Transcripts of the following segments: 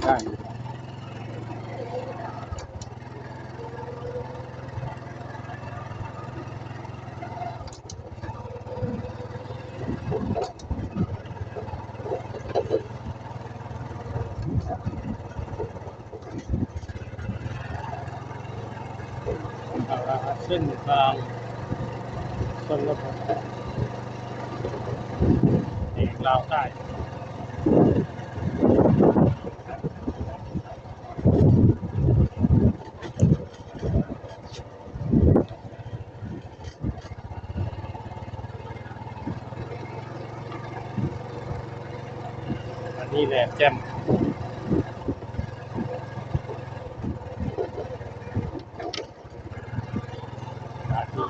ได้เส้นทางชนบทเอกลาวใต้อันนี้แหละแจ่ม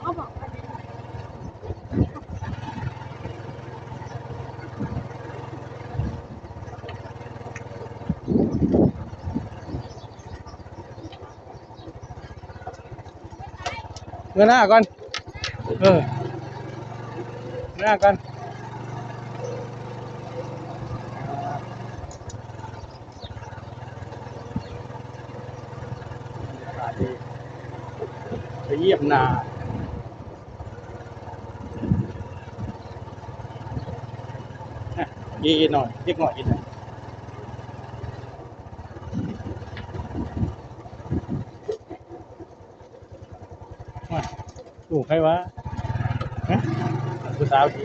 เขาบอกว่าเงินหน้าก่อนหน้าก่อนไปเยี่ยมนายีหน่อยเล็กหน่อยอีกหน่อยถูกใครวะผู้สาวที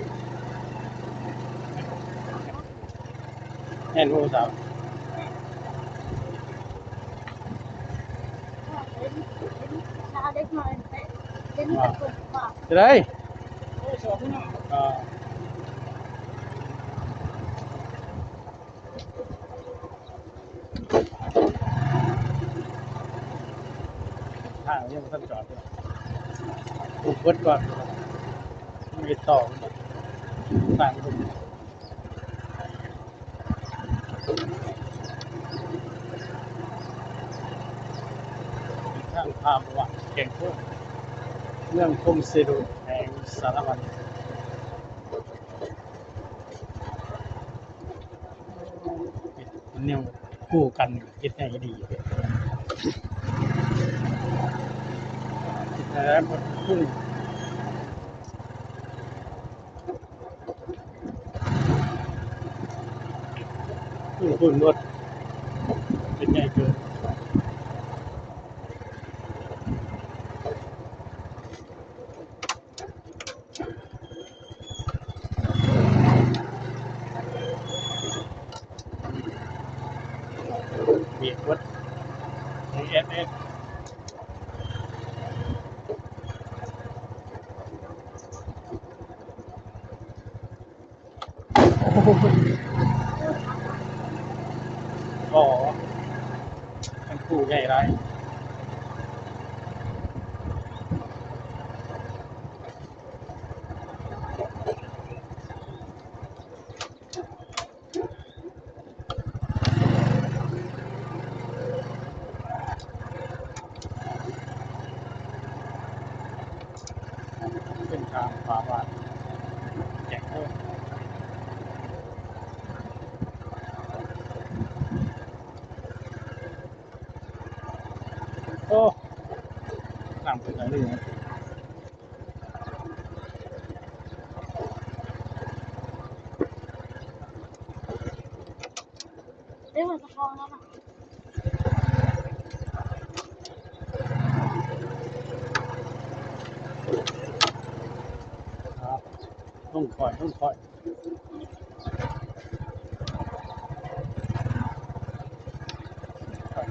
แอนผู้สาวชาเด็กน้อยเล่นกับคนป่าจะได้ทางยังไม่ทันจอดเลยถูกเบิดก่อนไม่ต่อต่างกันทางพามวัดแก่งโค้งเมืองคมเซโดแห่งสารวัตรมันเนี่ยคู่กันคิดง่ายดีแล้วมันพุ่งพุ่งรถเป็นไงเกินเบียดวัดเอสอ๋อมันคู่ใหญ่ไรเป็นทางฝ่าบาทแก่งโค้งโอ้ตามเป็นอะไรเนี่ยเล่นกับเขาแล้วนะต้องคอย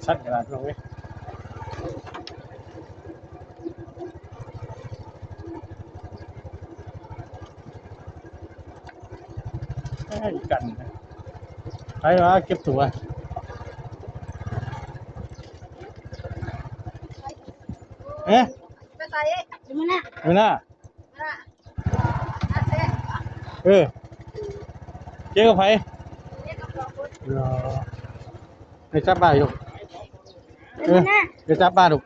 ชัดขนาดนั้นเว้ยให้กันใครวะเก็บตัวเอ๊ะ ไปใส่ยังไงนะ ไม่น่าเจ๊กับไผไปจับปลาอยู่ไปจับปลาดู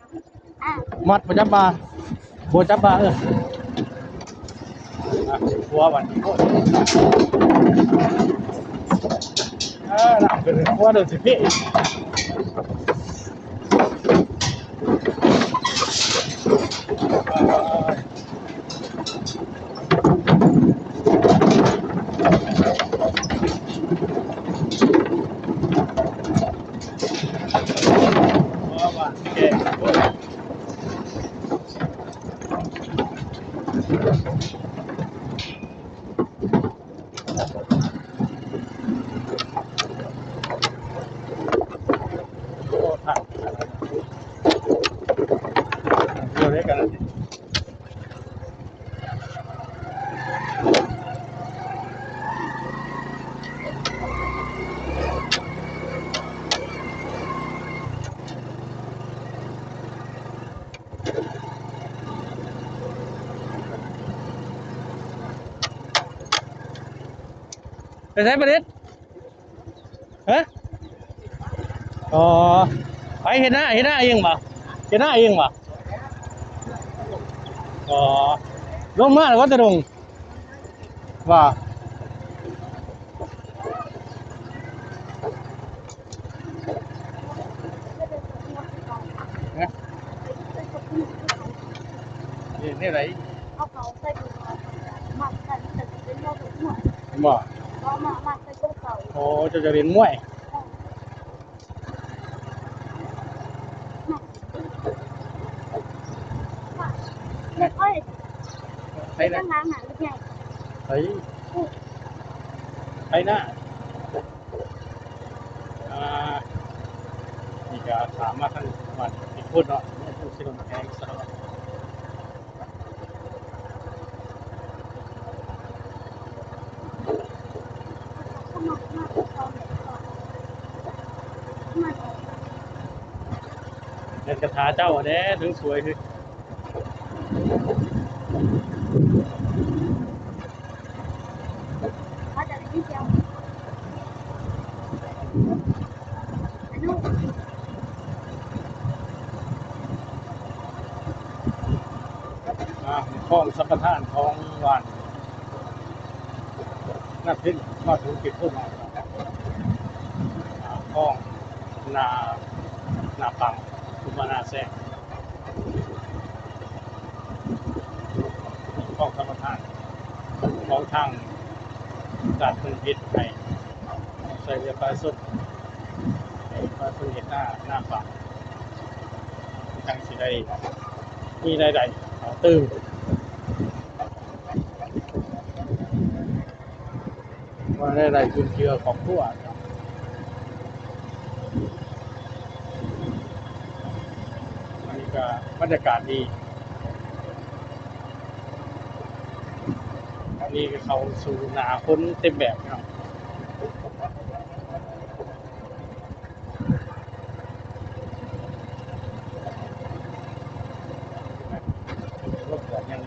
มัดไปจับปลาโบจับปลาหัววันโคตรหนักเป็นหัวเดือดสิพี่ เพราะว่าแก่โอ้โหถังเดียวได้กันแล้วไปใช้ประเด็นฮะอ๋อไปเห็นหน้าเองป่ะเห็นหน้าเองป่ะอ๋อลงมาแล้วก็จะลงว่าเนี่ยนี่อะไร เอาเขาใส่ถุงเอาหมักกันแต่เป็นโรคหัว บ่ เราหมักใส่กระเป๋า โอ้จะเรียนมวยไม่ค่อย ใช่ ตั้ นะ งร้านอาหารหรือไง ใช่ใช่นะอ่านี่ก็ถามมาทั้งวันอีกพูดเนาะนี่พูดสิลงแข่งซะแล้วเดินกระถาเจ้าเด้ถึงสวยคือคลองสัมปทานของหวานนักทิ้งมาถึงกิจพูดมาคลองนาปังคุณมานาแซงคลองสัมปทานของทางการพึ่งพิษไทยใส่เรือปลาสุดปลาสุดเห็นหน้าปังจังสีได้มีใดๆตื่นว่าได้จุนเจือของผู้อ่านอันนี้ก็บรรยากาศดีอันนี้ก็เขาสู่หนาคนเต็มแบบเนาะรถเกิดยังไง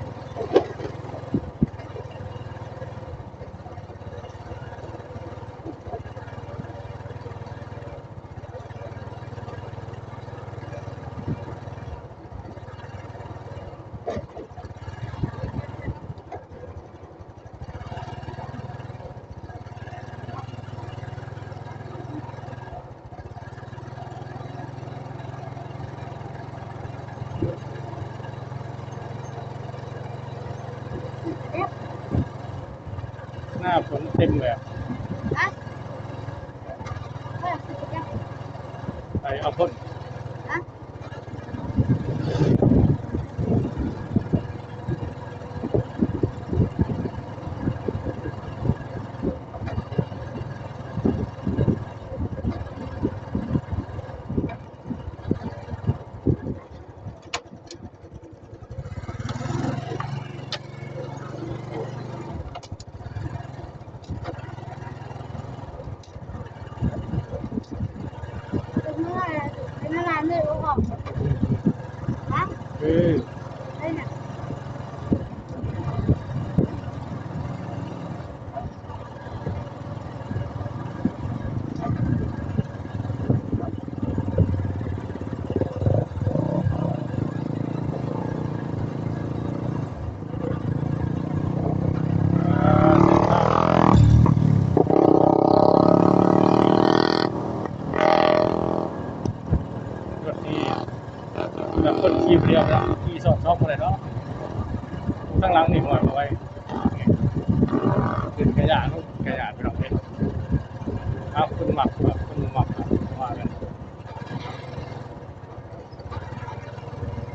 หน้าฝนเต็มแบบไปเอาพ่นเป็นร้านเลยรู้ป่ะฮะ คือ ได้เนี่ยรถที่แบบคนขี่เรียบแล้วขี่สอดช่องอะไรเนาะ ข้างหลังนี่หอยเอาไว้ขึ้นกระยาลูกกระยาไปลองเล่นเอาคุณหมักคุณหมักว่ากัน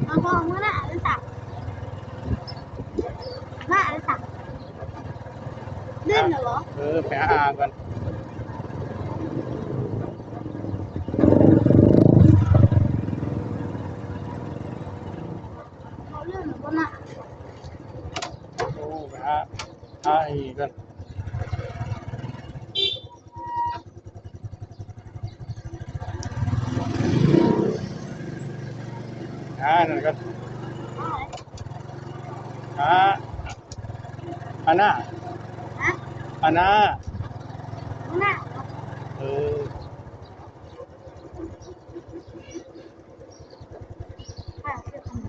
มาพอมาหน้าหรือสักหน้าหรือสักเลื่อนเหรอ ไปหาอากัน เขาเลื่อนหรือว่าหน้า โอ้ไปหาอีกกันนั่นกันอาน่า ฮะ อาน่า หน้า เออ ค่ะเสื้อขนม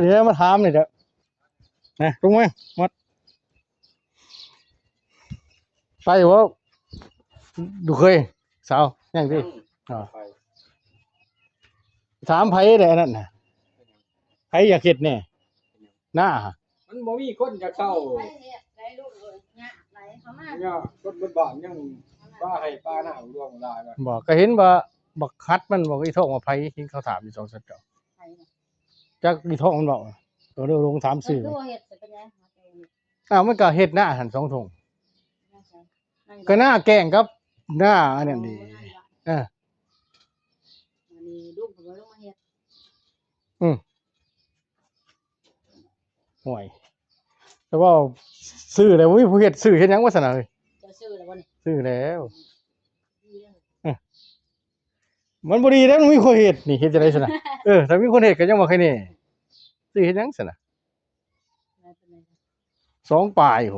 เดี๋ยวมาถามหน่อยเด้อนะตรงไหมมัดไปวะดูเคยสาวยังดิอ๋อถามไผได้อันนั่นน่ะไผอยากเฮ็ดแน่หน้า มันบ่มีคนจะเข้า ไปเฮ็ดได้ลูกเลยเนี่ยไหลเข้ามา เนี่ยคนบนบ้านยังป้าให้ป้าหน้าร่วงลายกัน บอกก็เห็นว่าบักคัดมันบอกอีท่องว่าไผที่เขาถามอยู่2-3เจ้า ไปเนี่ย จักอีท่องมันบอกตัวเร็วลงถามสื่อ ตัวเฮ็ดจะเป็นยังไง มันก็เฮ็ดหน้าหัน2ทงก็หน้าแกงกับหน้าอันนั้นดีเออ อันนี้ลูกผมว่าลูกมาเฮ็ด ห่วยแต่ว่าซื้อแล้วบ่มีผู้เฮ็ดซื้อเฮ็ดหยังวะซั่นน่ะเอ้ย จะซื้อแล้วบ่นี่ ซื้อแล้วมันบ่ดีแล้วมันมีคนเฮ็ดนี่เฮ็ดจังได๋ซั่นน่ะถ้ามีคนเฮ็ดก็ยังบ่ใครแน่ซื้อเฮ็ดหยังซั่นน่ะ2ปลายโห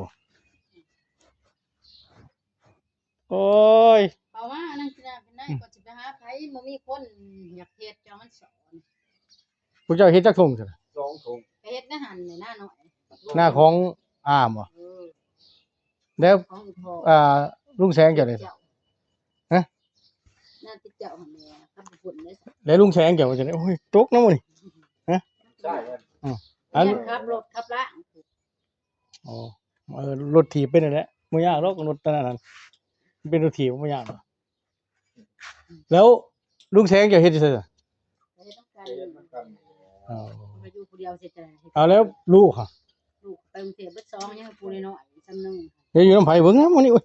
โอ้ย เพราะว่านั่นคือเป็นได้ก็สิไปหาไผบ่มีคนอยากเฮ็ดจังมันสอน ผู้เจ้าเฮ็ดจักทงซั่นน่ะ 2 ถุง ไปเฮ็ดในหันนี่หน้าน้อย หน้าของอามบ่ เออ แล้ว ของอีพ่อ ลุงแสงเจ้าได้ฮะ น่าติดเจ้าหั่นแหละครับฝุ่นได้ แล้วลุงแสงเจ้าว่าจังได๋โอ้ยตกน้ำมื้อนี่ ใช่ครับ อัน ขับรถขับละ อ๋อรถถีบเป็นนั่นแหละบ่ยากหรอกรถตอนนั้นเป็นรถถีบบ่ยากหรอกแล้วลุงแสงเจ้าเฮ็ดจังได๋ ไปต้องการ เฮ็ดมันกัน อ๋อ ไปอยู่ผู้เดียวเสร็จแล้ว เอาแล้วลูกค่ะ ลูกไปกรุงเทพเบิด2ยังผู้น้อยๆซ้ำนึง เดี๋ยวอยู่น้ำไผเบิ่งนะมื้อนี้โอ้ย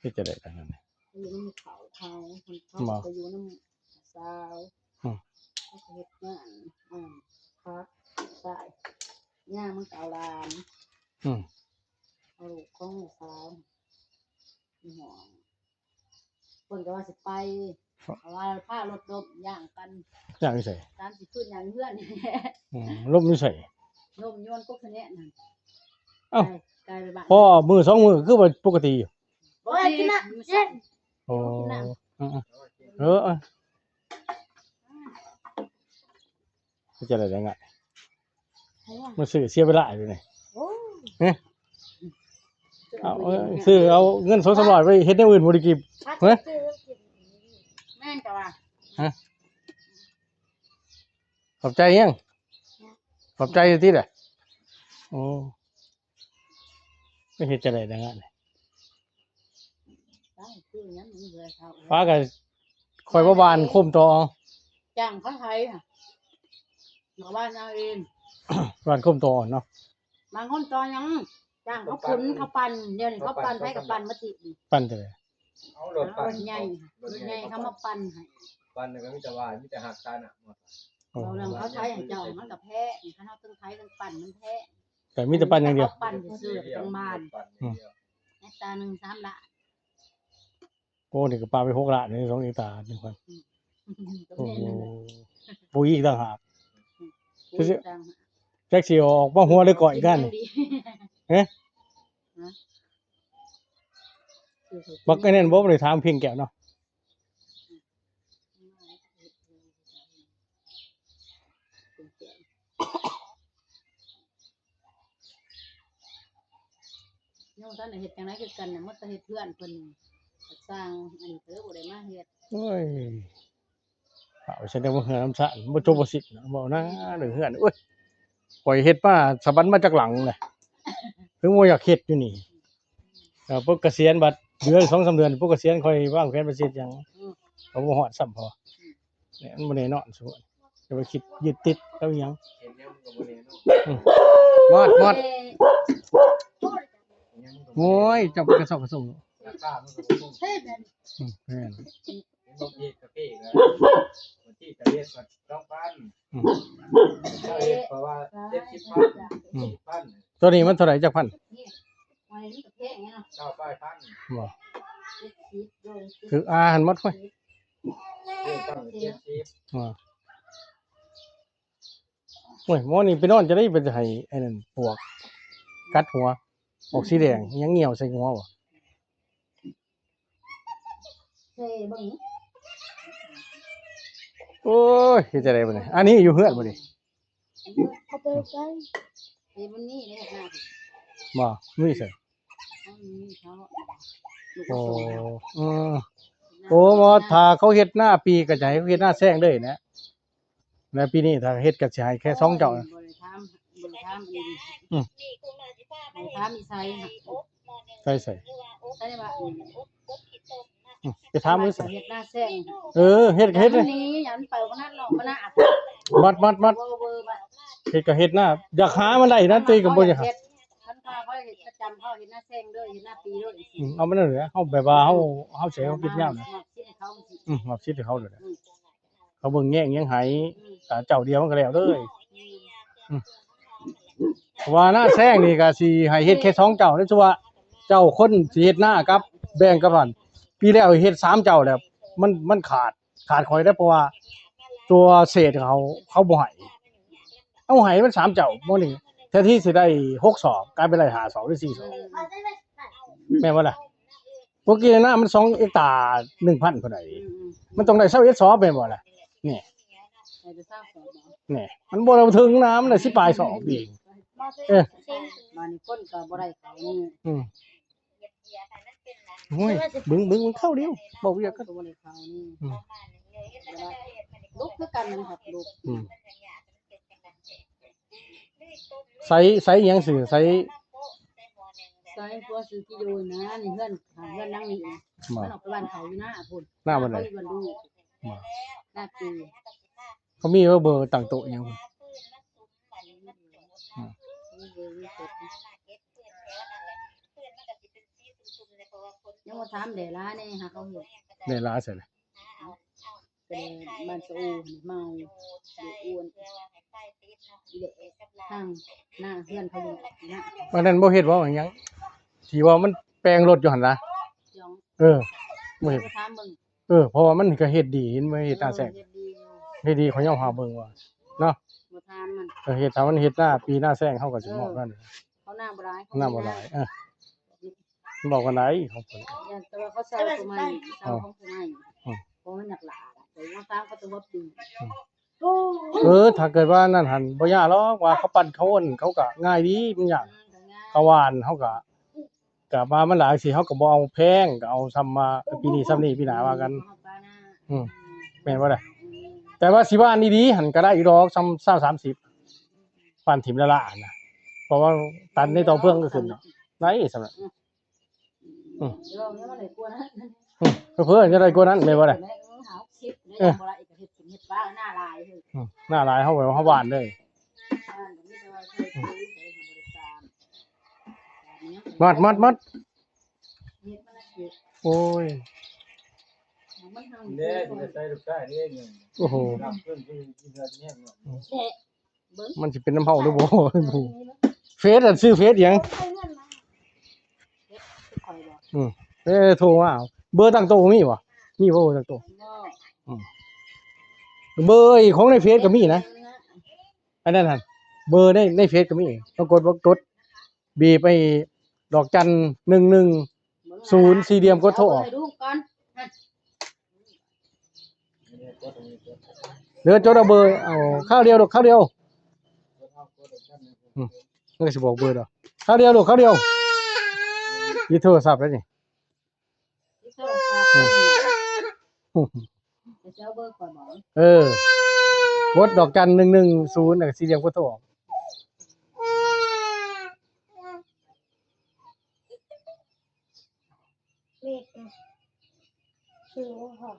เฮ็ดจังได๋กันนั่น อยู่น้ำเขาคนไปอยู่น้ำสาวเขาเฮ็ดงานพักใส่ย่ามันเก่าลาน อืม เอาลูกของสาวมีห่วงคนก็ว่าสิไปเพราะว่าผ้ารถลมย่างกัน ย่างอยู่ไส ตามสิขึ้นอย่างเพื่อน ลมอยู่ไส ลมโยนกุ๊กคะแนนนั่น เอ้า กลายไปบ้าน พอมื้อ2มื้อคือว่าปกติอยู่ โอ้ยกินน่ะเย็น โอ้จะได้ยังไงมันซื้อเสียเวลาอยู่นี่ โอ้ ซื้อเอาเงิน200-300ไปเฮ็ดแนวอื่นบ่ได้กิน แม่นกะว่า ขอบใจยังขอบใจอยู่ติแหละโอ้ไม่เฮ็ดจะได้ยังไง ได้คือหยังมันเบื่อเขา ฟ้าก็คอยบ่บานคุมต่อ จ้างเขาไทยค่ะหมู่บ้านเอาเอง บานคุมต่อเนาะ บางคนตอนยังจ้างเขาขุนเขาปั่นเดี๋ยวนี้เขาปั่นให้กับปั่นมาติ ปั้นจะได้ เอารถ รถใหญ่เขามาปั่นให้ บ้านนึงก็มีแต่ว่ามีแต่หักกันอ่ะ เราเรื่องเขาใช้อย่างเจ้ามันกับแพ้ถ้าเราต้องใช้ต้องปั่นมันแพ้ แต่มีแต่ปั้นอย่างเดียว ปั่นซื่อๆจังบ้านในตา1 3 ละ โอ้นี่ก็ปลาไป6ล้านนี่2อีตา1คน ตรง โอ้ นี้ โห นั่นแหละ ปุ๋ยอีกต่างหาก ปุ๋ยจัง แจ็คสิออกมาหัวเลยก่อยกัน ดี เอ๊ะ นะบักไอ้นั่นบ่ได้ถามเพียงแก้วเนาะยังท่านเฮ็ดจังได๋คือกันน่ะมันก็เฮ็ดเพื่อนเพิ่นสร้างอันนี้เด้อบ่ได้มาเฮ็ด โอ้ยเอาฉันได้บ่เฮือน้ำสะบ่จบบ่สิ้นบ่นะเรื่องเฮือนโอ้ยข่อยเฮ็ดมาสะบันมาจากหลังแหละถึงบ่อยากเฮ็ดอยู่นี่พวกเกษียณบัดเดือน 2-3 เดือนพวกเกษียณค่อยวางแผนไปเฮ็ดหยังก็บ่ฮอดซ้ำพอเนี่ยมันบ่แน่นอนซุจะไปคิดยึดติดกับหยัง เห็นยังก็บ่ได้เนาะ มอดโอ้ยเจับกระสอบกระส่ง ราคามันก็บ่คง เฮ็ดแบบ แม่น เห็นบ่เฮ็ดกาแฟก็บางทีก็เฮ็ดก็2,000ถ้าเฮ็ดเพราะว่า70,000 70,000 ตัวนี้มันเท่าไหร่จักพัน นี่ไว้นี่ก็แพงเนาะ 9,000 บ่ 70โดย คืออาหันหมดเว้ย เฮ็ดตั้ง70 บ่โอ้ยหมอนี่ไปนอนจะได้เป็นให้ไอ้นั่นปวกกัดหัวออกสีแดงยังเหี่ยวใส่หัวบ่ เซ่เบิ่ง โอ้ยเฮ็ดจังได๋บัดนี้อันนี้อยู่เฮือนบ่นี่ เขาไปใกล้ไอ้มันนี่เลยค่ะ บ่มีใส่ เขามีเขาลูก โอ้ โตแล้ว โอ้หมอถ้าเขาเฮ็ดหน้าปีก็จะให้เขาเฮ็ดหน้าแซงเลยนะแล้วปีนี้ถ้าเฮ็ดก็สิให้แค่2เจ้านะ บริธรรมบริธรรมอี อืม บริธรรมอีไซค่ะ ใส่ ใช่ป่ะ จะถามมือใส่ เฮ็ดหน้าแซง เฮ็ดก็เฮ็ดเลย นี้ยันเปิดมันนั่นหรอกมันน่าอัด มัด เวอร์บ่ เฮ็ดก็เฮ็ดหน้าอยากหามันได้นะตีก็บ่อยากหา ท่านพาเขาเฮ็ดประจำเขาเฮ็ดหน้าแซงด้วยเฮ็ดหน้าปีด้วย เอามันนั่นแหละเฮาแบบว่าเฮาสิให้เขาคิดยาวนะ เขาสิ มาคิดให้เขาเลยนะเขาเบิ่งแย่งยังให้แต่เจ้าเดียวมันก็แล้วเลยว่าหน้าแซงนี่ก็สิให้เฮ็ดแค่2เจ้านั่นสิว่าเจ้าคนสิเฮ็ดหน้ากับแบ่งกับมันปีแล้วเฮ็ด3เจ้าแล้วมันขาดข่อยได้เพราะว่าตัวเศษเขาบ่ให้เอาให้มัน3เจ้าบ่นี่แทนที่สิได้6ศอกกลายเป็นได้5ศอกหรือ4ศอกแม่นบ่ล่ะปกติหน้ามัน2เอกตา 1,000 พุ่นน่ะมันต้องได้21ศอกแม่นบ่ล่ะนี่มันบ่ได้ถึงน้ำได้10ปลายศอกเองมันคนก็บ่ได้เขานี่ โอ้ยบึ้งเข้าเดียวบ่เวียกก็ บ่ได้เขานี่ลูกคือกันครับลูก ใส่หยังซื่อใส่ ใส่ตัวซื้อที่อยู่นะนี่เพื่อนนั่งนี่มันออกไปบ้านเขาอยู่นะพุ่น หน้าบ่ได้ เขาอยู่หน้าปี เขามีว่าเบอร์ตั้งโต๊ะหยัง ยังมาถามเดล่าเนี่ยหาเขาเห็น ได้ลาใส่เลย เป็นบ้านโซเมาอ้วนทางหน้าเพื่อนเขาอยู่นะ วันนั้นบ่เฮ็ดว่าหยังที่ว่ามันแปลงรถอยู่หั่นล่ะ ยอง บ่เฮ็ด ถามมึง เพราะว่ามันก็เฮ็ดดีเห็นบ่เฮ็ดหน้าแซงเฮ็ดดีเขายอมหาเบิ่งว่าเนาะ มาถามมัน เฮ็ดถ้ามันเฮ็ดหน้าปีหน้าแซงเฮาก็สิเหมาะกัน เขาหน้าบ่ร้าย หน้าบ่หลายบอกกันไหนของเพิ่น แต่ว่าเขาเศร้าทำไมเศร้าของทำไมเพราะมันหนักหลาแต่ว่าตามเขาตัวปี ถ้าเกิดว่านั่นหั่นบ่ยากหรอกว่าเขาปั่นเขาอ้นเขาก็ง่ายดีมันยากเขาหวานเฮาก็มามันหลายสิเฮาก็บ่เอาแพงก็เอาซ้ำมาปีนี้ซ้ำนี้ปีหน้าว่ากันแม่นบ่ล่ะแต่ว่าสิว่าอันนี้ดีหั่นก็ได้อีดอกซ้ำ30ปั่นถิ่มละละนะเพราะว่าตันในต่อเพื่องก็ขึ้นเนาะได้สำหรับเพื่อนจะได้กว่านั้นแม่นบ่ล่ะหน้าลายเฮาไว้เฮาหวานเลยมัดโอ้ย เด้สิใส่ลูกชายเด้นี่ โอ้โห รับเพิ่นคือกินเงินแห้งเนาะ มันสิเป็นน้ำเฮาหรือบ่เฟซอ่ะซื้อเฟซหยังโทรมาเบอร์ตั้งโต๊ะมีบ่มีบ่เบอร์ตั้งโต๊ะเบอร์ของในเฟซก็มีนะอันนั้นหั่นเบอร์ในเฟซก็มีต้องกดบีไป ดอกจัน110สี่เหลี่ยมกดโทรออก ให้ดูก่อนฮะ นี่กดตรงนี้กด เดี๋ยวจดเอาเบอร์เอาข้าวเดียวดอกข้าวเดียว กดเอากดเอาชั้นหนึ่ง มันก็สิบอกเบอร์ดอกข้าวเดียวดอกข้าวเดียวยี่โทรศัพท์แล้วนี่ ที่โทรศัพท์จะเอาเบอร์ก่อนหมอก ดดอกจัน110แล้วก็สี่เหลี่ยมกดโทรออก เลขนะชื่อว่าค่ะ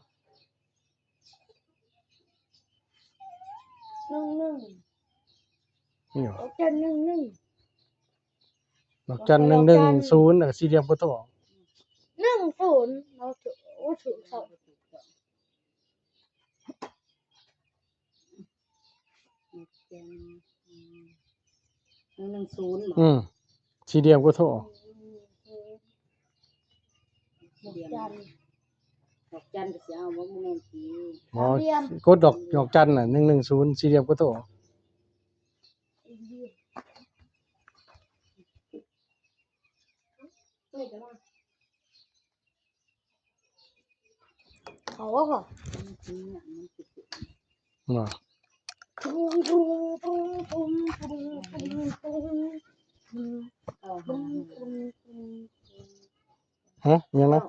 11 นี่เหรอ โอเค11 ดอกจัน110แล้วก็สี่เหลี่ยมกดโทรออก 10เราถือโอ้ถือสอง 110หมอ สี่เหลี่ยมกดโทรออก จัน ดอกจันก็สิเอาบ่แม่นสิ หมอกดดอกจันน่ะ110สี่เหลี่ยมกดโทรออก เขาว่าค่ะ มันสิเนี่ยมันสิ บ่ ตุ้มตุ้มตุ้มตุ้มตุ้มตุ้มตุ้ม เอา ตุ้ม หา ตุ้มตุ้ม ฮะยังนะ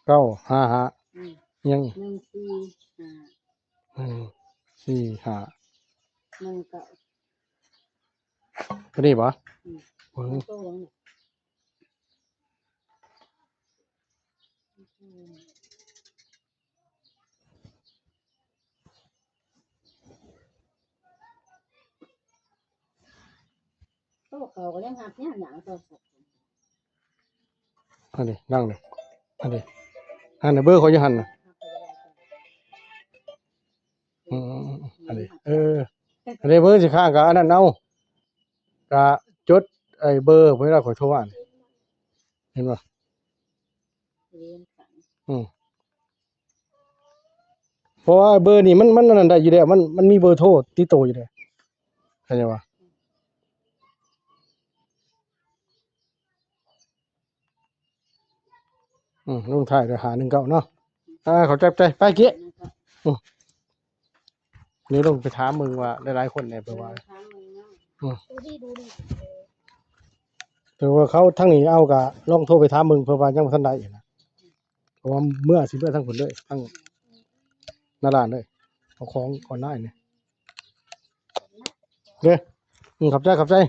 เก้าห้าห้า 955ยัง 145 145 19 ก็นี่บ่ ตัว ตัวเขาก็ยังหักเนี่ยหยังตัวสัตว์ อันนี้นั่งเลยอันนี้เบอร์เขาอยู่หั่นน่ะอันนี้อันนี้เบอร์สิข้างกับอันนั้นเอาก็จดไอ้เบอร์เวลาขอโทรอ่านเห็นบ่ เรียนขัน เพราะว่าเบอร์นี่มันนั่นได้อยู่แล้วมันมีเบอร์โทรติดตัวอยู่แล้วเข้าใจบ่ลงท้ายด้วย519เนาะเข้าใจไปเกี้ย นะครับ นี่ลงไปถามมึงว่าหลายๆคนเนี่ยแปลว่า ทางมึงเนาะ ดูดิ แต่ว่าเขาทั้งนี้เอาก็ลองโทรไปถามมึงเพื่อว่ายังบ่ทันได้อยู่นะเพราะว่าเมื่อสิเมื่อทั้งผลเลยทั้งหน้าร้านเลยเอาของก่อนหน้านี่เด้อขอบใจ ของนี่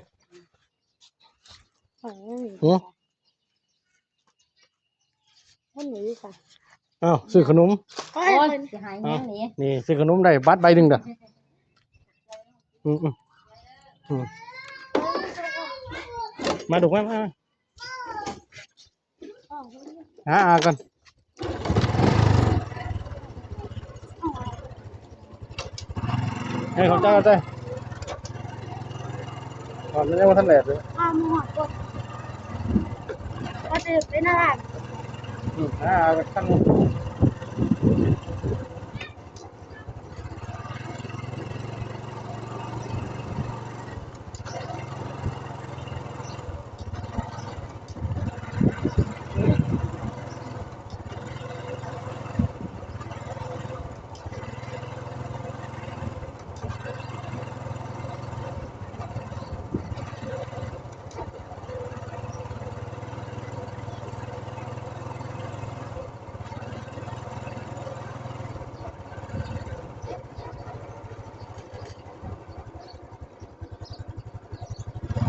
หือ ท่านหนูค่ะ อ้าวซื้อขนม โอ้ โอ้ ย ยจะหายแห้งนี่ นี่ซื้อขนมได้บัตรใบหนึงเด้อมาดูมาอากันขอบใจก่อนไม่ได้ว่าท่านแหลกเลย ข้าวหมูหอดกดก็จะเป็นอะไร ท่าน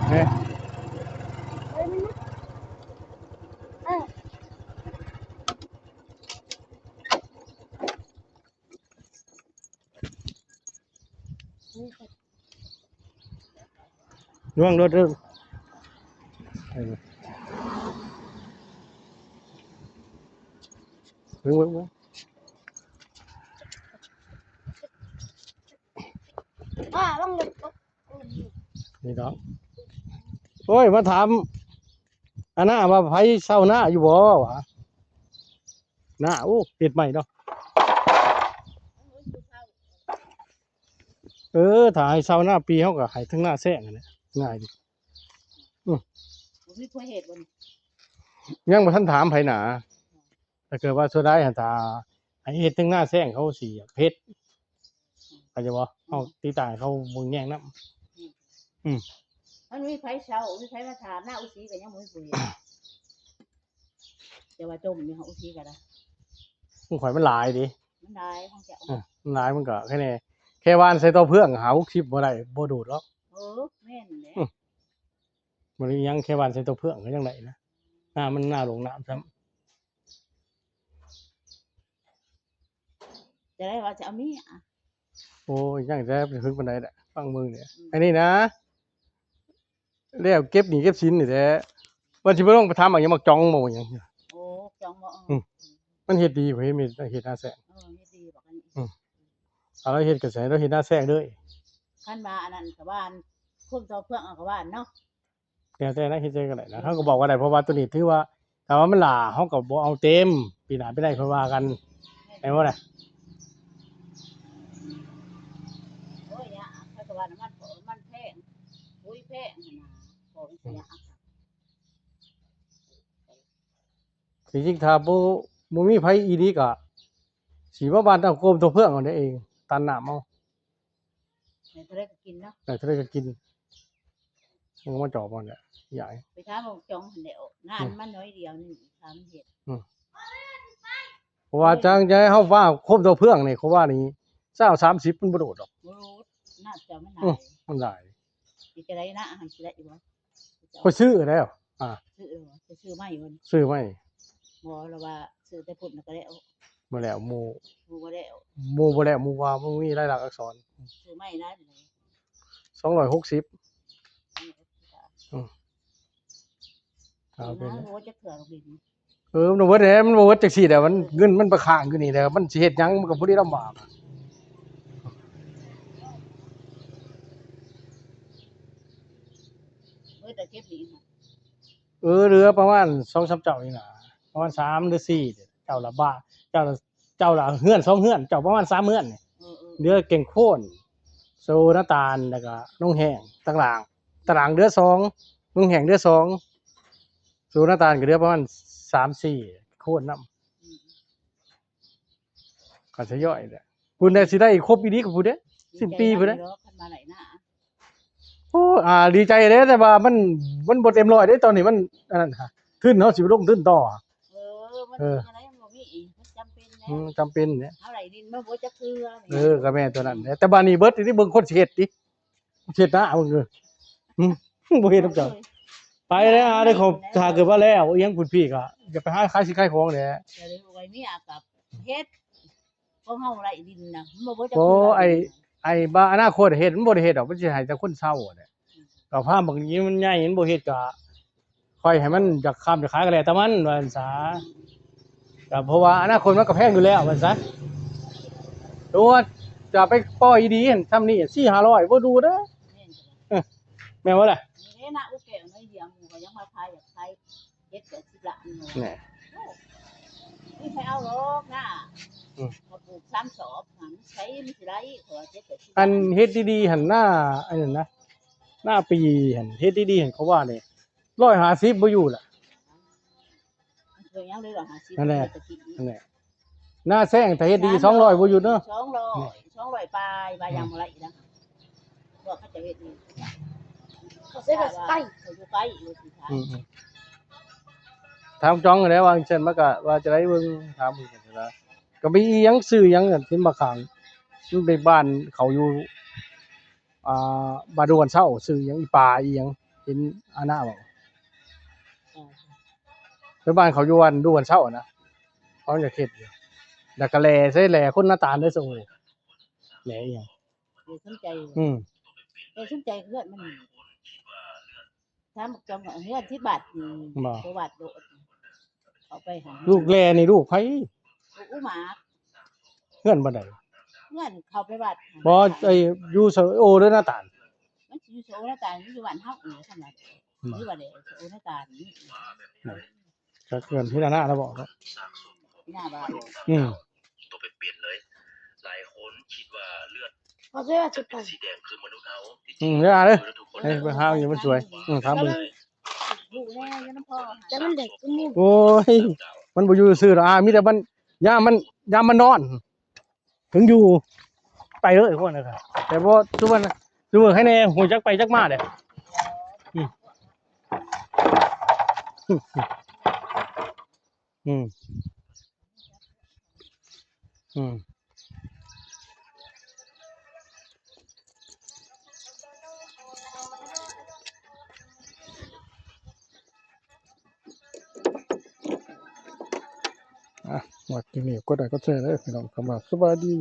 เนี่ย เฮ้ยมันนะ ล่วงรถเริ่มเบิ่ง บ้างเลย นี่ดอกโอ้ยมาถามอันน่ะว่าไผเศร้าหน้าอยู่บ่วะหน้าโอ้เปลี่ยนใหม่เนาะถ้าให้เศร้าหน้าปีเฮาก็ให้ทั้งหน้าแซงนั่นแหละง่ายดิ บ่มีผู้เฮ็ดบ่นี่ ยังบ่ทันถามไผหนาถ้าเกิดว่าสุดท้ายหั่นถ้าให้เฮ็ดถึงหน้าแซงเขาสิเพชรเข้าใจบ่เฮาตีตายเขาบ่แย่งนำ มันมีไผเช่ามีไผมาถามหน้าอุสีก็ยังบ่มีผู้เฮ็ดแต่ว่าจมนี่เฮาอุสีก็ได้ มันข่อยมันหลายดิ มันได้ของเจ้า มันหลายมันก็แค่วานใส่ตัวเพื่องหา60บ่ได้บ่ดูดหรอก แม่นแหละ บ่ได้ยังแค่วานใส่ตัวเพื่องก็ยังได้นะน้ามันน่าลงน้ำซ้ำ จะได้ว่าจะเอาเมีย โอ้ยยังแต่ไปถึงปานใดแหละฟังมึงเนี่ยอันนี้นะแล้วเก็บหนี้เก็บสินนี่แหละว่าสิบ่ต้องไปทำอันหยังมาจ้องบ่หยัง โอ้จองบ่ มันเฮ็ดดีบ่เฮ็ดมีเฮ็ดหน้าแซง เฮ็ดดีบอกกัน เอาแล้วเฮ็ดกระแสแล้วเฮ็ดหน้าแซงเด้อ คันว่าอันนั้นก็บ้านพวกเจ้าเพื่อนเอาก็บ้านเนาะ แล้วแต่นะเฮ็ดจังก็ได้นะเฮาก็บอกว่าได้เพราะว่าตัวนี้ถือว่าถ้าว่ามันหลาเฮาก็บ่เอาเต็มปีหน้าไปได้ค่อยว่ากันแม่นบ่ล่ะ โอ้ยยะถ้าก็ว่าน้ำมันแพงปุ๋ยแพงหั่นน่ะบ่มีสิยะ จริงๆถ้าบ่มีไผอีหลีก็สิมาบ้านเอาโกมตัวเพื่องเอาได้เองตันน้ำเอา ให้เท่าไรก็กินเนาะ แต่เท่าได้ก็กินมันก็มาจอบมันแหละใหญ่ ไปถามจองหั่นแหล้วงานมันน้อยเดียวนึงถามเฮ็ด เพราะว่าจังจะให้เฮาว่าครบตัวเพื่องนี่เขาว่านี่20-30มันบ่โดดดอก บ่รู้น่าจะมันได้ มันได้ สิจะได้นะหันสิได้อยู่บ่ ค่อยซื้อแล้ว จะซื้อมาอยู่ ซื้อไว้ บ่แล้วว่าซื้อแต่พุ่นก็ได้เอา บ่แล้วหมู่ บ่ได้เอา บ่แล้วหมู่ว่าบ่มีรายลักษณ์อักษร ซื้อไม่ได้เลย 260เอา เป็ เป็น น โหจะเถื่อนบิน มันบ่เบิดแหละมันบ่เบิดจังซี่แหละมันเงินมันไปค้างอยู่นี่แหละมันสิเฮ็ดหยังมันก็บ่ได้ลำบาก แต่เก็บดีค่ะ เหลือประมาณ 2-3 เจ้านี่น่ะประมาณ3หรือ4เจ้าละบาทเจ้าละเฮือน2เฮือนเจ้าประมาณ3เฮือนนี่เหลือเก่งโคนโซน้าตาลแล้วก็น้องแห้งตารางเหลือ2น้องแห้งเหลือ2โซน้าตาลก็เหลือประมาณ3-4โคนนำก็สิย่อยแหละคุณได้สิได้ครบอีนี้กับผู้เด้10 ปีพุ่นเด้ คันมาไหลหน้า โอ้ดีใจเด้แต่ว่ามันบ่เต็มร้อยเด้ตอนนี้มันอันนั้นฮะขึ้นเฮาสิไปลงทุนต่อ มันอะไรมันบ่มีอีกมันจำเป็นแน่ จำเป็นเนี่ย เอาไหลดินมาบ่จะเกลือ ก็แม่นตัวนั้นแหละแต่บาดนี้เบิดที่เบิ่งคนสิเฮ็ดติเฮ็ดนะเอาเด้อบ่เฮ็ดนำเจ้าไปแล้วได้ขอบถ้าเกิดว่าแล้วอีหยังพุ่นพี่ก็อย่าไปหาขายสิขายของแหละ เดี๋ยวไว้มีอากับเฮ็ดของเฮาไหลดินน่ะมันบ่จะ โอ้ไอ้บ้าอนาคตเฮ็ดมันบ่ได้เฮ็ดดอกมันสิให้แต่คนเฒ่าแหละก็ภาพบางทีมันใหญ่มันบ่เฮ็ดก็ค่อยให้มันอยากค้ำจะขายก็แล้วแต่มันว่าซั่นซะก็เพราะว่าอนาคตมันก็แพงอยู่แล้วว่าซั่นซะตัวจะไปปล่อยดีหั่นทำนี่4-500บ่ดูเด้อแม่นบ่ล่ะ นี่นะอุแก้วน้อยเดียวหมู่ก็ยังมาขายอยากขายเฮ็ดก็สิละนี่ แหน่ นี่ใครเอาหรอกนะมาปลูก3ศอกหันใช้มันสิได้ขอเฮ็ดก็สิ อันเฮ็ดดีๆหั่นหน้าอันนั้นนะหน้าปีหั่นเฮ็ดดีๆหั่นเขาว่านี่150บ่อยู่ล่ะ เคยยังเลยหรอ50 นั่นแหละหน้าแซงแต่เฮ็ดดี200บ่อยู่เนาะ 200ปลายบายังบ่ละอีกนะบอกเขาจะเฮ็ดนี่ เขาเสียกับไก่ เขาอยู่ใกล้อยู่สิค่ะ ถามจ้องแล้วว่าเช่นมันก็ว่าจะได้เบิ่งถามเพิ่นก็ได้ก็มีอีหยังซื้อหยังกันที่มาข้างอยู่ในบ้านเขาอยู่บ้านดวนเช้าซื้อหยังอีปลาอีหยังเห็นอาณาบ่ไปบ้านเขาอยู่วันดวนเช้านะเขาจะเฮ็ดอยู่แล้วก็แลใส่แลคนหน้าตาลได้ส่งเลยแหลอีหยัง สนใจ สนใจเพื่อนมันถามจอมเฮือนที่บัตรประวัติโดดเอาไปหา ลูกแลนี่ลูกไผ อุหมา เฮือนบ่ได้ เงื่อนเขาไปบัตร บ่ไอ้อยู่โซโอเด้อหน้าตาล มันสิอยู่โซนตาลอยู่บ้านเฮาอีขนาดอยู่บ้านโซนตาลนี่ ก็เกินที่หน้าแล้วบอกเนาะ หน้าบ้าน ตัวไปเปลี่ยนเลย หลายคนคิดว่าเลือด เขาเสียกับไก่ สีแดงคือมนุษย์เขา เด้อเด้อ ทุกคน ให้ไปหาอยู่มันสวยถามมึง ลูกแน่ แต่มันเด็กจมูก โอ้ยมันบ่อยู่ซื่อหรอกมีแต่มันยามมันนอน ถึงอยู่ไปเลยพวกนั้นครับแต่บ่ทุกวันให้แน่หูจักไปจักมาเด้อืมอืมอืมหมดที่นี่ก็ได้ก็เจอเลยพี่น้องคำว่าสวัสดี